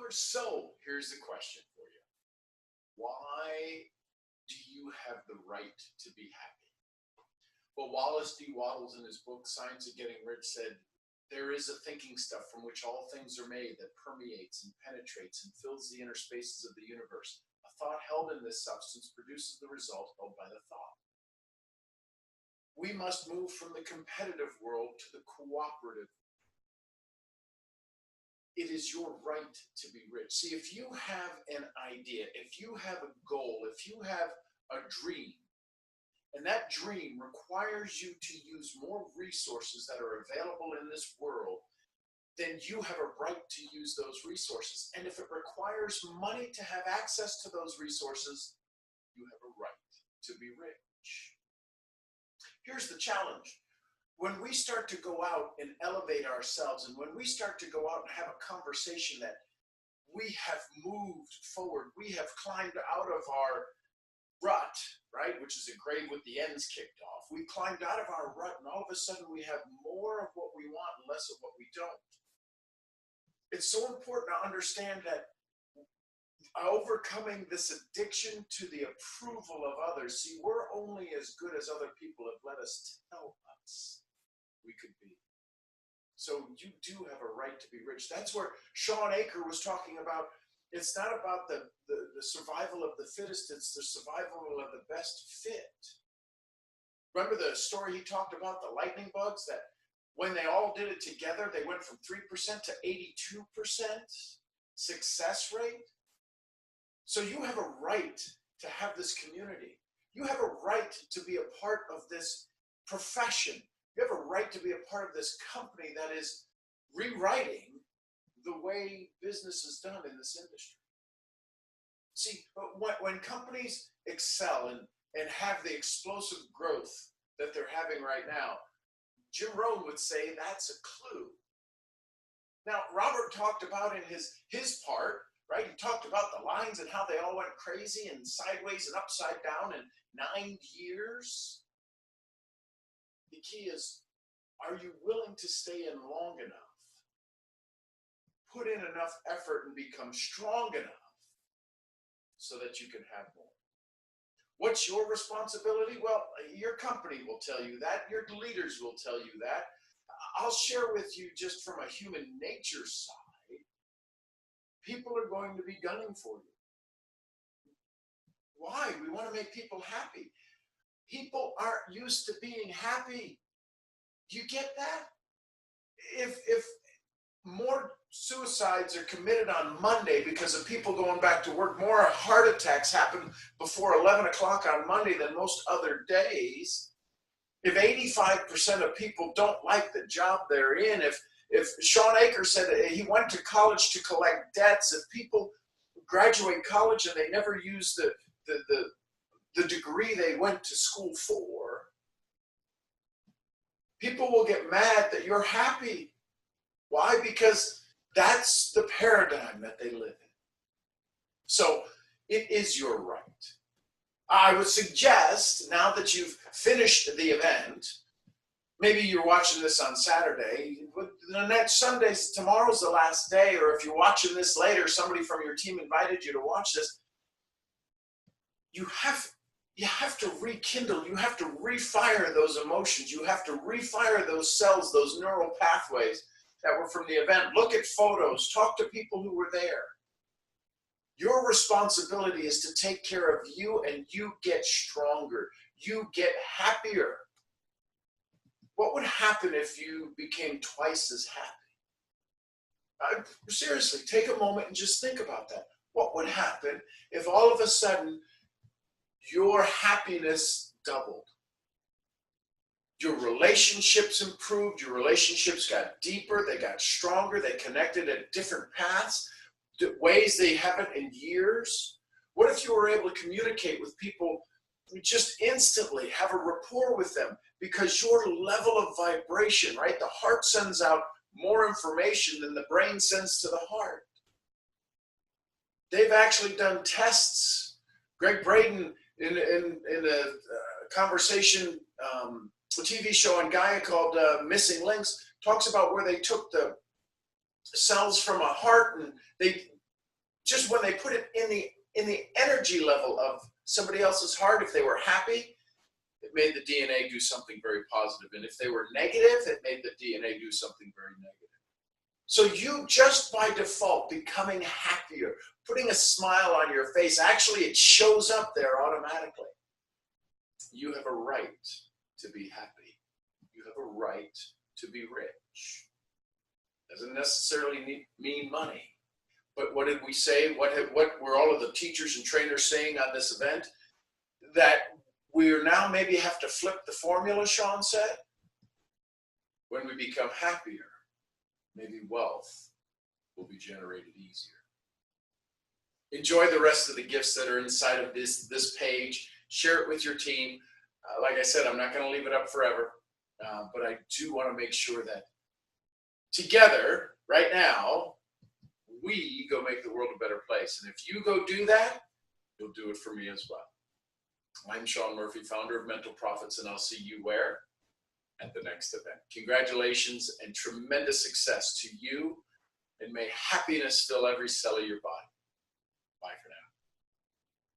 So here's the question for you. Why do you have the right to be happy? Well, Wallace D. Wattles in his book, Science of Getting Rich, said, there is a thinking stuff from which all things are made that permeates and penetrates and fills the inner spaces of the universe. A thought held in this substance produces the result held by the thought. We must move from the competitive world to the cooperative. It is your right to be rich. See, if you have an idea, if you have a goal, if you have a dream, and that dream requires you to use more resources that are available in this world, then you have a right to use those resources. And if it requires money to have access to those resources, you have a right to be rich. Here's the challenge. When we start to go out and elevate ourselves, and when we start to go out and have a conversation that we have moved forward, we have climbed out of our rut, right, which is a grave with the ends kicked off. We climbed out of our rut, and all of a sudden we have more of what we want and less of what we don't. It's so important to understand that overcoming this addiction to the approval of others, see, we're only as good as other people have let us tell us we could be. So you do have a right to be rich. That's where Shawn Achor was talking about. It's not about the survival of the fittest, it's the survival of the best fit. Remember the story he talked about, the lightning bugs, that when they all did it together, they went from 3% to 82% success rate? So you have a right to have this community. You have a right to be a part of this profession. You have a right to be a part of this company that is rewriting the way business is done in this industry. See, when companies excel and have the explosive growth that they're having right now, Jim Rohn would say that's a clue. Now, Robert talked about in his part, right? He talked about the lines and how they all went crazy and sideways and upside down in 9 years. The key is, are you willing to stay in long enough, put in enough effort and become strong enough so that you can have more? What's your responsibility? Well, your company will tell you that. Your leaders will tell you that. I'll share with you just from a human nature side, people are going to be gunning for you. Why? We want to make people happy. People aren't used to being happy. Do you get that? If more suicides are committed on Monday because of people going back to work, more heart attacks happen before 11 o'clock on Monday than most other days, if 85% of people don't like the job they're in, if Shawn Achor said he went to college to collect debts, if people graduate college and they never use the degree they went to school for, people will get mad that you're happy. Why? Because that's the paradigm that they live in. So it is your right. I would suggest, now that you've finished the event, maybe you're watching this on Saturday, the next Sunday, tomorrow's the last day, or if you're watching this later, somebody from your team invited you to watch this, you have to rekindle, you have to refire those emotions, you have to refire those cells, those neural pathways that were from the event. Look at photos, talk to people who were there. Your responsibility is to take care of you, and you get stronger. You get happier. What would happen if you became twice as happy? Seriously, take a moment and just think about that. What would happen if all of a sudden your happiness doubled? Your relationships improved, your relationships got deeper, they got stronger, they connected at different paths, ways they haven't in years. What if you were able to communicate with people just instantly, have a rapport with them, because your level of vibration, right? The heart sends out more information than the brain sends to the heart. They've actually done tests. Greg Braden, in a conversation, a TV show on Gaia called Missing Links, talks about where they took the cells from a heart and they just when they put it in the energy level of somebody else's heart, if they were happy, it made the DNA do something very positive. And if they were negative, it made the DNA do something very negative. So you just by default becoming happier, putting a smile on your face, actually it shows up there automatically. You have a right to be happy. You have a right to be rich. Doesn't necessarily mean money. But what did we say? What were all of the teachers and trainers saying on this event? That we now maybe have to flip the formula, Sean said. When we become happier, maybe wealth will be generated easier. Enjoy the rest of the gifts that are inside of this page. Share it with your team. Like I said, I'm not going to leave it up forever, but I do want to make sure that together, right now, we go make the world a better place. And if you go do that, you'll do it for me as well. I'm Sean Murphy, founder of Mental Profits, and I'll see you where? At the next event. Congratulations and tremendous success to you, and may happiness fill every cell of your body.